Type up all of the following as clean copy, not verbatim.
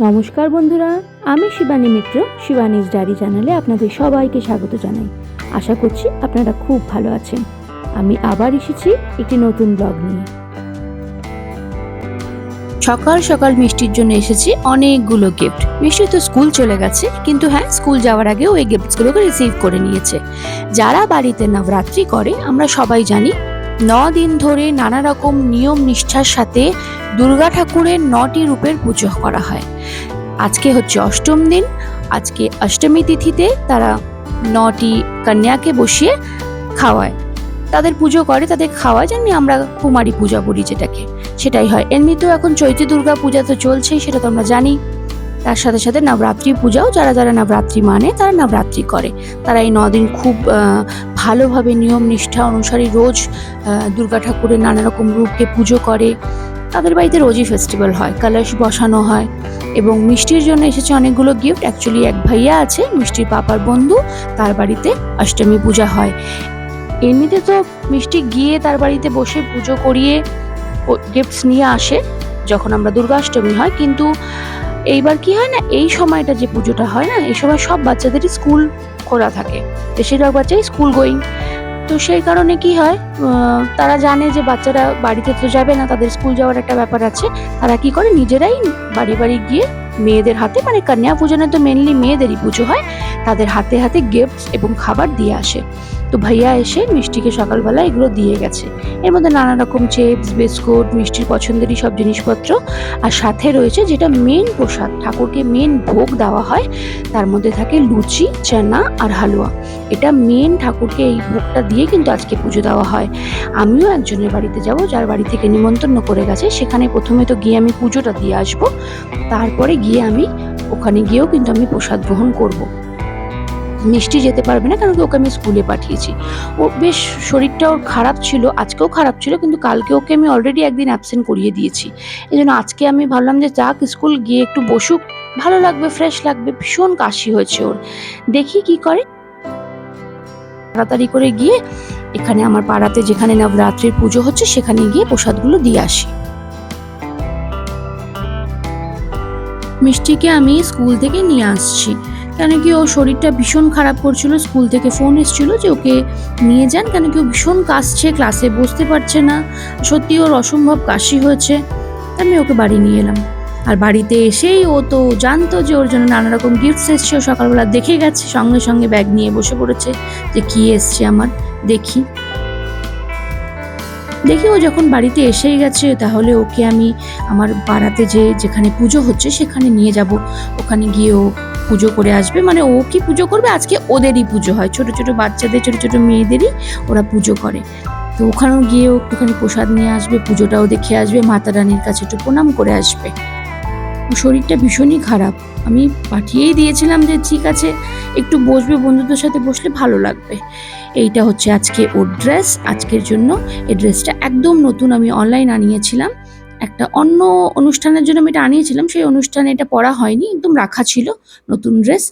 নমস্কার বন্ধুরা, আমি শিবানী মিত্র। শিবানীজ ডায়েরি চ্যানেলে আপনাদের সবাইকে স্বাগত জানাই। আশা করছি আপনারা খুব ভালো আছেন। আমি আবার এসেছি একটি নতুন ব্লগ নিয়ে। সকাল সকাল মিষ্টির জন্য এসেছি অনেকগুলো গিফট। মিষ্টি তো স্কুল চলে গেছে, কিন্তু হ্যাঁ, স্কুল যাওয়ার আগেও এই গিফটসগুলোকে রিসিভ করে নিয়েছে। যারা বাড়িতে নবরাত্রি করে আমরা সবাই জানি 9 দিন ধরে নানা রকম নিয়ম নিষ্ঠার সাথে দুর্গা ঠাকুরের 9টি রূপের পুজো করা হয়। আজকে হচ্ছে অষ্টম দিন। আজকে অষ্টমী তিথিতে তারা 9টি কন্যাকে বসিয়ে খাওয়ায়, তাদের পুজো করে, তাদের খাওয়ায়, যেমনি আমরা কুমারী পূজা বলি যেটাকে, সেটাই হয়। এমনিতেও এখন চৈত্র দুর্গা পূজা তো চলছেই, সেটা তো আমরা জানি। তার সাথে সাথে নবরাত্রি পূজাও, যারা যারা নবরাত্রি মানে তারা নবরাত্রি করে, তারা এই 9 দিন খুব ভালোভাবে নিয়ম নিষ্ঠা অনুসারে রোজ দুর্গা ঠাকুরের নানা রকম রূপকে পুজো করে। তাদের বাড়িতে রোজই ফেস্টিভ্যাল হয়, কলস বসানো হয়। এবং মিষ্টির জন্য এসেছে অনেকগুলো গিফট। অ্যাকচুয়ালি এক ভাইয়া আছে মিষ্টির পাপার বন্ধু, তার বাড়িতে অষ্টমী পূজা হয়। এমনিতে তো মিষ্টি গিয়ে তার বাড়িতে বসে পুজো করিয়ে গিফটস নিয়ে আসে যখন আমরা দুর্গাষ্টমী হয়, কিন্তু এইবার কি হয় না, এই সময়টা যে পুজোটা হয় না, এই সময় সব বাচ্চাদেরই স্কুল খোলা থাকে, বেশিরভাগ বাচ্চাই স্কুল গোয়িং। তো সেই কারণে কি হয়, তারা জানে যে বাচ্চারা বাড়িতে তো যাবে না, তাদের স্কুল যাওয়ার একটা ব্যাপার আছে। তারা কি করে, নিজেরাই বাড়ি বাড়ি গিয়ে মেয়েদের হাতে, মানে কন্যা পূজনে তো মেনলি মেয়েদেরই পুজো হয়, তাদের হাতে হাতে গিফটস এবং খাবার দিয়ে আসে। তো ভাইয়া এসে মিষ্টিকে সকালবেলা এগুলো দিয়ে গেছে। এর মধ্যে নানা রকম চিপস, বিস্কুট, মিষ্টির পছন্দেরই সব জিনিসপত্র, আর সাথে রয়েছে যেটা মেন প্রসাদ, ঠাকুরকে মেন ভোগ দেওয়া হয়, তার মধ্যে থাকে লুচি, চানা আর হালুয়া। এটা মেন, ঠাকুরকে এই ভোগটা দিয়ে কিন্তু আজকে পুজো দেওয়া হয়। আমিও একজনের বাড়িতে যাব, যার বাড়ি থেকে নিমন্ত্রণ করে গেছে। সেখানে প্রথমে তো গিয়ে আমি পুজোটা দিয়ে আসবো, তারপরে গিয়ে আমি ওখানে গিয়েও কিন্তু আমি প্রসাদ গ্রহণ করব। মিষ্টি যেতে পারবে না, কারণ ওকে আমি স্কুলে পাঠিয়েছি। ও বেশ শরীরটা ওর খারাপ ছিল, আজকেও খারাপ ছিল, কিন্তু কালকে ওকে আমি অলরেডি একদিন অ্যাবসেন্ট করিয়ে দিয়েছি। এই জন্য আজকে আমি ভাবলাম যে যাক, স্কুল গিয়ে একটু বসুক, ভালো লাগবে, ফ্রেশ লাগবে। ভীষণ কাশি হয়েছে ওর, দেখি কি করে। তাড়াতাড়ি করে গিয়ে এখানে আমার পাড়াতে যেখানে নবরাত্রির পুজো হচ্ছে সেখানে গিয়ে প্রসাদগুলো দিয়ে আসি। মিষ্টিকে আমি স্কুল থেকে নিয়ে আসছি, কেন কি ওর শরীরটা ভীষণ খারাপ করছিল। স্কুল থেকে ফোন এসেছিল যে ওকে নিয়ে যান, কেন কি ও ভীষণ কাশছে, ক্লাসে বসতে পারছে না, সত্যি ওর অসম্ভব কাশি হয়েছে। আমি ওকে বাড়ি নিয়ে এলাম। আর বাড়িতে এসেই ও তো জানতো যে ওর জন্য নানা রকম গিফটস এসছে, ও সকালবেলা দেখে গেছে, সঙ্গে সঙ্গে ব্যাগ নিয়ে বসে পড়েছে যে কি এসছে আমার, দেখি। ও যখন বাড়িতে এসেই গেছে, তাহলে ওকে আমি আমার পাড়াতে যেখানে পুজো হচ্ছে সেখানে নিয়ে যাব। ওখানে গিয়ে ও পুজো করে আসবে। মানে ও কি পুজো করবে, আজকে ওদেরই পুজো হয়, ছোট ছোট বাচ্চাদের, ছোট ছোট মেয়েদেরই ওরা পুজো করে। তো ওখানেও গিয়ে একটুখানি প্রসাদ নিয়ে আসবে, পুজোটাও দেখে আসবে, মাতা রানীর কাছে একটু প্রণাম করে আসবে। শরীরটা ভীষণই খারাপ, আমি পাঠিয়েই দিয়েছিলাম যে ঠিক আছে একটু বসবে, বন্ধুদের সাথে বসলে ভালো লাগবে। এইটা হচ্ছে আজকে ওর ড্রেস, আজকের জন্য। এই ড্রেসটা একদম নতুন, আমি অনলাইন আনিয়েছিলাম, একটা অন্য অনুষ্ঠানের জন্য আমি এটা আনিয়েছিলাম, সেই অনুষ্ঠানে এটা পরা হয়নি, একদম রাখা ছিল নতুন ড্রেস।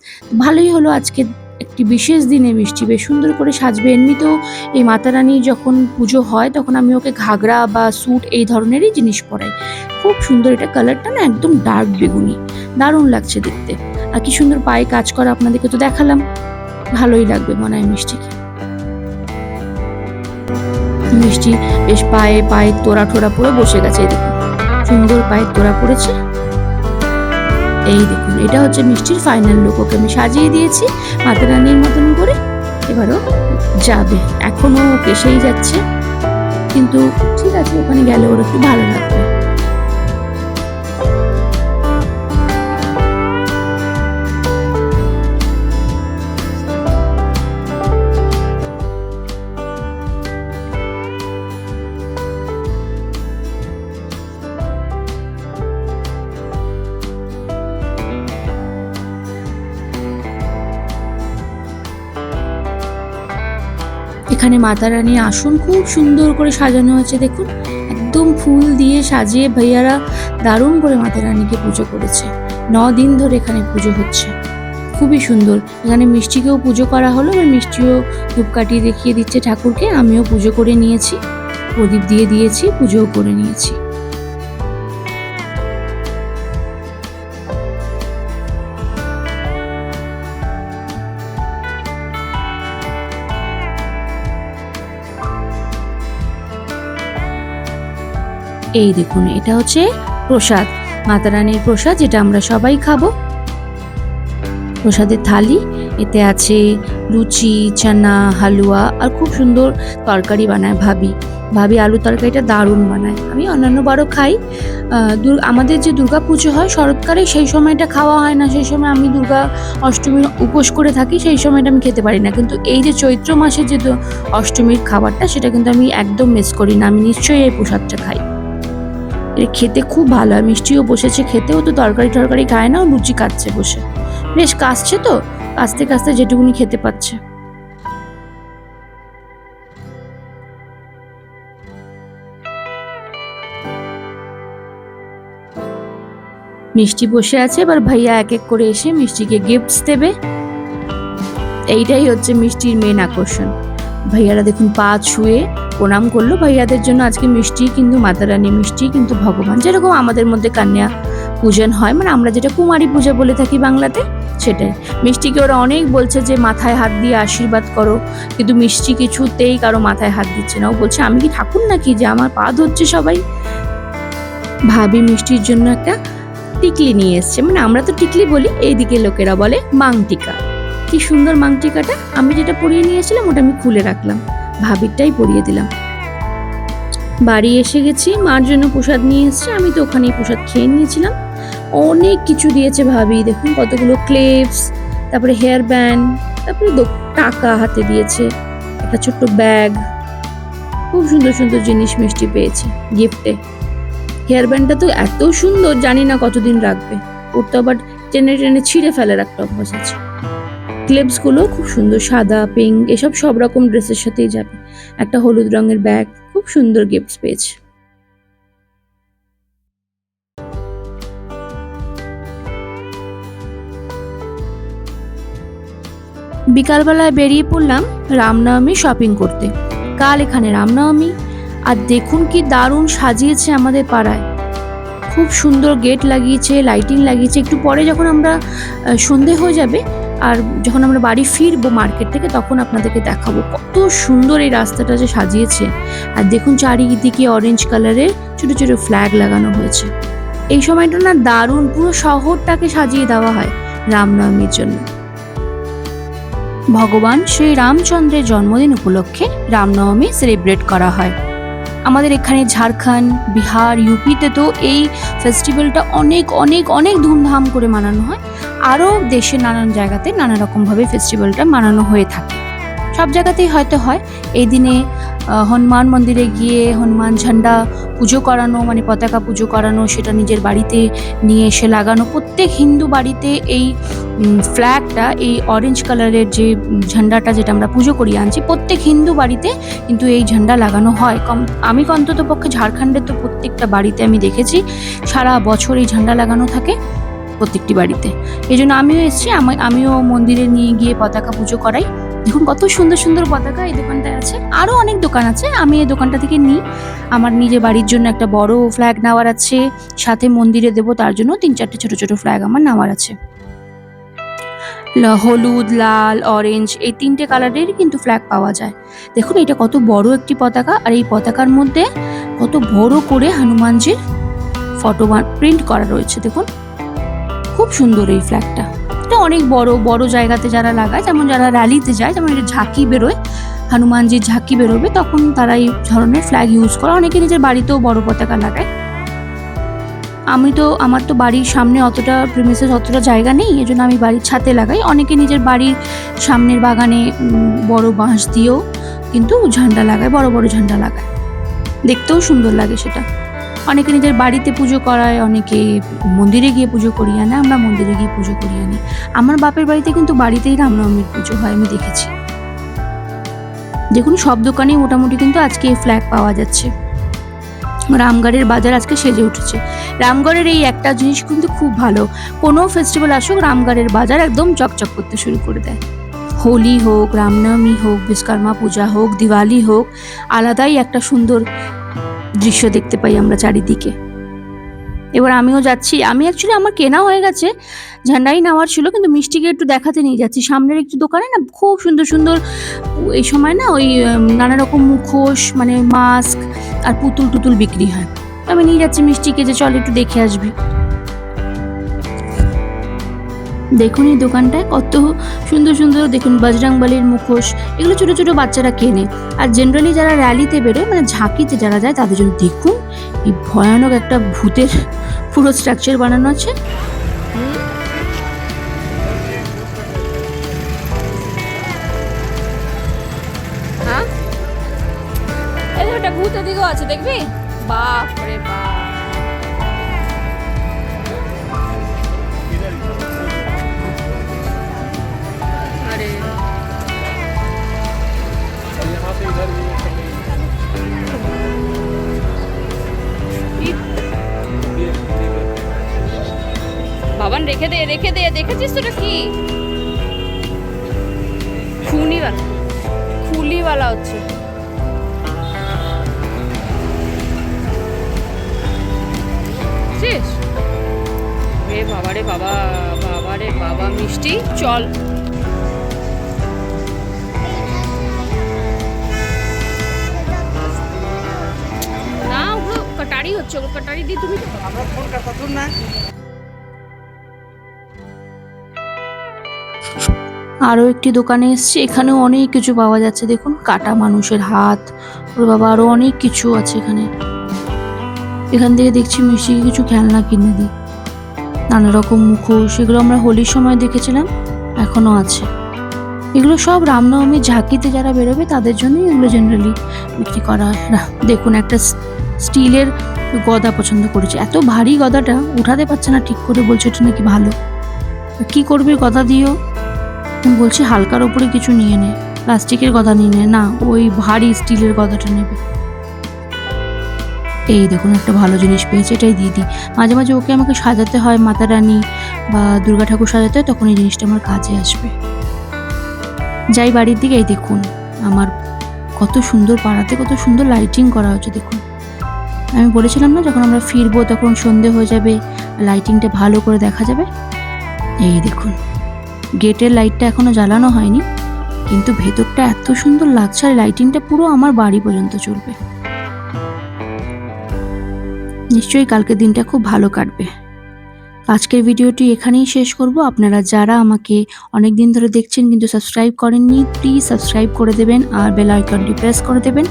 ভালোই হলো, আজকে একটি বিশেষ দিনে মিষ্টি বেশ সুন্দর করে সাজবে। এমনিতেও এই মাতা রানী যখন পুজো হয় তখন আমি ওকে ঘাগরা বা স্যুট এই ধরনেরই জিনিস পরাই। খুব সুন্দর, এটা কালারটা না একদম ডার্ক বেগুনি, দারুণ লাগছে দেখতে। আর কি সুন্দর পায়ে কাজ করা, আপনাদেরকে তো দেখালাম, ভালোই লাগবে মনে হয় মিষ্টিকে। মিষ্টি বেশ পায়ে তোড়া ঠোড়া পরে বসে গেছে, এই দেখুন সুন্দর পায়ে তোড়া পড়েছে। এই দেখুন, এটা হচ্ছে মিষ্টির ফাইনাল লুক। ওকে আমি সাজিয়ে দিয়েছি মাতা রানীর মতন করে, এবারও যাবে। এখনো কেসেই যাচ্ছে, কিন্তু ঠিক আছে, ওখানে গেলে ওর একটু ভালো লাগবে। এখানে মাতা রানীর আসন খুব সুন্দর করে সাজানো হয়েছে, দেখুন একদম ফুল দিয়ে সাজিয়ে ভাইয়ারা দারুণ করে মাতা রানীকে পুজো করেছে। 9 দিন ধরে এখানে পুজো হচ্ছে, খুবই সুন্দর। এখানে মিষ্টিকেও পুজো করা হলো, এবার মিষ্টিও ধূপকাঠি দেখিয়ে দিচ্ছে ঠাকুরকে। আমিও পুজো করে নিয়েছি, প্রদীপ দিয়ে দিয়েছি, পুজোও করে নিয়েছি। এই দেখুন, এটা হচ্ছে প্রসাদ, মাতা রানীর প্রসাদ, যেটা আমরা সবাই খাবো। প্রসাদের থালি, এতে আছে লুচি, চানা, হালুয়া আর খুব সুন্দর তরকারি বানায় ভাবি। ভাবি আলু তরকারিটা দারুণ বানায়। আমি অন্যান্য বারও খাই। আমাদের যে দুর্গা পুজো হয় শরৎকালে, সেই সময়টা খাওয়া হয় না। সেই সময় আমি দুর্গা অষ্টমীর উপোস করে থাকি, সেই সময়টা আমি খেতে পারি না। কিন্তু এই যে চৈত্র মাসের যে অষ্টমীর খাবারটা, সেটা কিন্তু আমি একদম মিস করি না। আমি নিশ্চয়ই এই প্রসাদটা খাই। এটা খেতে খুব ভালো হয়। মিষ্টিও বসেছে খেতেও, তো তরকারি টরকারি খায় না, লুচি খাচ্ছে বসে। বেশ কাশছে তো, কাশতে কাশতে যেটুকুনি খেতে পাচ্ছে। মিষ্টি বসে আছে, এবার ভাইয়া এক এক করে এসে মিষ্টিকে গিফটস দেবে। এইটাই হচ্ছে মিষ্টির মেন আকর্ষণ। ভাইয়ারা দেখুন পা ছুঁয়ে প্রণাম করলো। ভাইয়াদের জন্য আজকে মিষ্টি কিন্তু মাতা রানী, মিষ্টি কিন্তু ভগবান। যেরকম আমাদের মধ্যে কন্যা পূজন হয়, মানে আমরা যেটা কুমারী পূজা বলে থাকি বাংলাতে, সেটাই। মিষ্টিকে ওরা অনেক বলছে যে মাথায় হাত দিয়ে আশীর্বাদ করো, কিন্তু মিষ্টি কিছুতেই কারো মাথায় হাত দিচ্ছে না। ও বলছে আমি কি ঠাকুর নাকি যে আমার পা ধরছে সবাই। ভাবি মিষ্টির জন্য একটা টিকলি নিয়ে এসছে, মানে আমরা তো টিকলি বলি, এইদিকে লোকেরা বলে মাংটিকা। কি সুন্দর মাংটিকাটা! আমি যেটা পরিয়ে নিয়ে এসেছিলাম ওটা আমি খুলে রাখলাম, ভাবিরটাই পরিয়ে দিলাম। বাড়ি এসে গেছি, মার জন্য প্রসাদ নিয়ে এসছে। আমি তো ওখানেই প্রসাদ খেয়ে নিয়েছিলাম। অনেক কিছু দিয়েছে ভাবি, দেখুন কতগুলো ক্লিপস, তারপরে হেয়ার ব্যান্ড, তারপরে টাকা হাতে দিয়েছে, একটা ছোট্ট ব্যাগ। খুব সুন্দর সুন্দর জিনিস মিষ্টি পেয়েছে গিফটে। হেয়ার ব্যান্ডটা তো এত সুন্দর, জানি না কতদিন রাখবে। ওর তো আবার টেনে টেনে ছিঁড়ে ফেলার একটা অভ্যাস আছে। ক্লিপস গুলো খুব সুন্দর, সাদা, পিঙ্ক, এসব সব রকম ড্রেসের সাথেই যাবে। একটা হলুদ রঙের ব্যাগ, খুব সুন্দর গিফটস পেয়েছে। বিকালবেলায় বেরিয়ে পড়লাম রামনবমী শপিং করতে। কাল এখানে রামনবমী, আর দেখুন কি দারুণ সাজিয়েছে আমাদের পাড়ায়। খুব সুন্দর গেট লাগিয়েছে, লাইটিং লাগিয়েছে। একটু পরে যখন আমরা সন্ধে হয়ে যাবে আর যখন আমরা বাড়ি ফিরবো মার্কেট থেকে, তখন আপনাদেরকে দেখাবো কত সুন্দর এই রাস্তাটা যে সাজিয়েছে। আর দেখুন চারিদিকে অরেঞ্জ কালারের ছোট ছোট ফ্ল্যাগ লাগানো হয়েছে। এই সময়টা না দারুণ, পুরো শহরটাকে সাজিয়ে দেওয়া হয় রামনবমীর জন্য। ভগবান শ্রী রামচন্দ্রের জন্মদিন উপলক্ষে রামনবমী সেলিব্রেট করা হয়। আমাদের এখানে ঝাড়খণ্ড, বিহার, ইউপিতে তো এই ফেস্টিভ্যালটা অনেক অনেক অনেক ধুমধাম করে মানানো হয়। আরও দেশের নানান জায়গাতে নানা রকমভাবে ফেস্টিভ্যালটা মানানো হয়ে থাকে। সব জায়গাতেই হয়তো হয়। এই দিনে হনুমান মন্দিরে গিয়ে হনুমান ঝান্ডা পুজো করানো, মানে পতাকা পুজো করানো, সেটা নিজের বাড়িতে নিয়ে এসে লাগানো। প্রত্যেক হিন্দু বাড়িতে এই ফ্ল্যাগটা, এই অরেঞ্জ কালারের যে ঝান্ডাটা যেটা আমরা পুজো করিয়ে আনছি, প্রত্যেক হিন্দু বাড়িতে কিন্তু এই ঝান্ডা লাগানো হয়। আমি অন্তত পক্ষে ঝাড়খণ্ডের তো প্রত্যেকটা বাড়িতে আমি দেখেছি সারা বছর এই ঝান্ডা লাগানো থাকে প্রত্যেকটি বাড়িতে। এই জন্য আমিও এসেছি, আমিও মন্দিরে নিয়ে গিয়ে পতাকা পুজো করাই। দেখুন কত সুন্দর সুন্দর পতাকা এই দোকানটায় আছে। আরও অনেক দোকান আছে, আমি এই দোকানটা থেকে নিই। আমার নিজের বাড়ির জন্য একটা বড় ফ্ল্যাগ নেওয়ার আছে, সাথে মন্দিরে দেবো তার জন্য 3-4টে ছোট ছোট ফ্ল্যাগ আমার নেওয়ার আছে। হলুদ, লাল, অরেঞ্জ, এই 3টে কালারেরই কিন্তু ফ্ল্যাগ পাওয়া যায়। দেখুন এটা কত বড় একটি পতাকা, আর এই পতাকার মধ্যে কত বড় করে হনুমানজির ফটো প্রিন্ট করা রয়েছে। দেখুন খুব সুন্দর এই ফ্ল্যাগটা। এটা অনেক বড় বড় জায়গাতে যারা লাগায়, যেমন যারা র্যালিতে যায়, যেমন এটা ঝাঁকি বেরোয়, হনুমানজির ঝাঁকি বেরোবে, তখন তারা এই ধরনের ফ্ল্যাগ ইউজ করে। অনেকে নিজের বাড়িতেও বড় পতাকা লাগায়। আমার তো বাড়ির সামনে অতটা প্রিমিসেস অতটা জায়গা নেই, এজন্য আমি বাড়ির ছাদে লাগাই। অনেকে নিজের বাড়ির সামনের বাগানে বড় বাঁশ দিয়েও কিন্তু ঝান্ডা লাগায়, বড় বড় ঝান্ডা লাগায়, দেখতেও সুন্দর লাগে সেটা। অনেকে নিজের বাড়িতে পুজো করায়, অনেকে মন্দিরে গিয়ে পুজো করিয়ে আনে। আমরা মন্দিরে গিয়ে পুজো করিয়ে আনি। আমার বাপের বাড়িতে কিন্তু বাড়িতেই রামনবমীর পুজো হয়, আমি দেখেছি। দেখুন সব দোকানেই মোটামুটি কিন্তু আজকে এই ফ্ল্যাগ পাওয়া যাচ্ছে। রামগড়ের বাজার আজকে সেজে উঠেছে। রামগড়ের এই একটা জিনিস কিন্তু খুব ভালো, কোনো ফেস্টিভ্যাল আসুক রামগড়ের বাজার একদম চকচক করতে শুরু করে দেয়। হোলি হোক, রামনবমী হোক, বিশ্বকর্মা পূজা হোক, দিওয়ালি হোক, আলাদাই একটা সুন্দর দৃশ্য দেখতে পাই আমরা চারিদিকে। এবার আমিও যাচ্ছি। আমি অ্যাকচুয়ালি আমার কেনা হয়ে গেছে, ঝান্ডাই নেওয়ার ছিল, কিন্তু মিষ্টিকে একটু দেখাতে নিয়ে যাচ্ছি। সামনের একটু দোকানে না খুব সুন্দর সুন্দর এই সময় না ওই নানা রকম মুখোশ, মানে মাস্ক আর পুতুল টুতুল বিক্রি হয়। আমি নিয়ে যাচ্ছি মিষ্টিকে যে চল একটু দেখে আসবি। দেখুন এই দোকানটায় কত সুন্দর সুন্দর, দেখুন বজরংবলীর মুখোশ, এগুলো ছোট ছোট বাচ্চারা কেনে। আর জেনারেলি যারা র্যালিতে বেরোয়, মানে ঝাঁকিতে যারা যায়, তাদের জন্য দেখুন এই ভয়ানক একটা ভূতের পুরো স্ট্রাকচার বানানো আছে। হ্যাঁ, এই ওটা ভূতের দিকেও আছে, দেখবি? বাপ রে বাপ, আরে বাবান রেখে দে, রেখে দে। দেখেছিস তো এটা কি? খুলিওয়ালা হচ্ছে। রে বাবা রে বাবা, বাবা রে বাবা, মিষ্টি চল। না ওগুলো কাটারি হচ্ছে, ওগুলো কাটারি দিয়ে তুমি আমরা ফোন কাটাতুম না। আরও একটি দোকানে এসছি, এখানেও অনেক কিছু পাওয়া যাচ্ছে। দেখুন কাটা মানুষের হাত, ওর বাবা আরও অনেক কিছু আছে এখানে। এখান থেকে দেখছি মিষ্টিকে কিছু খেলনা কিনে দিই, নানা রকম মুখোশ, এগুলো আমরা হোলির সময় দেখেছিলাম, এখনও আছে। এগুলো সব রামনবমীর ঝাঁকিতে যারা বেরোবে তাদের জন্যই এগুলো জেনারেলি বিক্রি করা হয়। দেখুন একটা স্টিলের গদা পছন্দ করেছে, এত ভারী গদাটা উঠাতে পারছে না ঠিক করে, বলছে এটা নাকি ভালো। কি করবি গদা দিয়েও? বলছি হালকার ওপরে কিছু নিয়ে নে, প্লাস্টিকের গদা নিয়ে নে না, ওই ভারী স্টিলের গদাটা নেবে। এই দেখুন একটা ভালো জিনিস পেয়েছে, এটাই দিয়ে দিই। মাঝে মাঝে ওকে আমাকে সাজাতে হয়, মাতা রানী বা দুর্গা ঠাকুর সাজাতে হয়, তখন এই জিনিসটা আমার কাজে আসবে। যাই বাড়ির দিকে, এই দেখুন আমার কত সুন্দর পাড়াতে কত সুন্দর লাইটিং করা হচ্ছে। দেখুন আমি বলেছিলাম না যখন আমরা ফিরবো তখন সন্ধে হয়ে যাবে, লাইটিংটা ভালো করে দেখা যাবে। এই দেখুন গেটের লাইটটা এখনো জ্বালানো হয়নি, কিন্তু ভেতরটা এত সুন্দর লাগছে, আর লাইটিংটা পুরো আমার বাড়ি পর্যন্ত চলবে। নিশ্চয়ই কালকের দিনটা খুব ভালো কাটবে। আজকের ভিডিওটি এখানেই শেষ করব। আপনারা যারা আমাকে অনেক দিন ধরে দেখছেন কিন্তু সাবস্ক্রাইব করেননি, প্লিজ সাবস্ক্রাইব করে দেবেন আর বেল আইকনটি প্রেস করে দেবেন।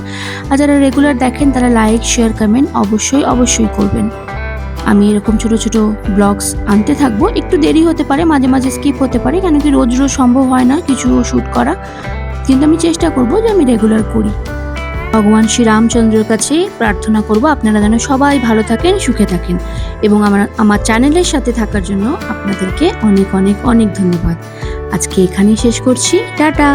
আর যারা রেগুলার দেখেন তারা লাইক শেয়ার কমেন্ট অবশ্যই করবেন। আমি এরকম ছোট ছোট ব্লগস আনতে থাকবো, একটু দেরি হতে পারে, মাঝে মাঝে স্কিপ হতে পারে, কেন কি রোজ রোজ সম্ভব হয় না কিছু শ্যুট করা, কিন্তু আমি চেষ্টা করব যে আমি রেগুলার করি। ভগবান শ্রী রামচন্দ্রের কাছে প্রার্থনা করব আপনারা যেন সবাই ভালো থাকেন, সুখে থাকেন, এবং আমার চ্যানেলের সাথে থাকার জন্য আপনাদেরকে অনেক অনেক অনেক ধন্যবাদ। আজকে এখানেই শেষ করছি, টাটা।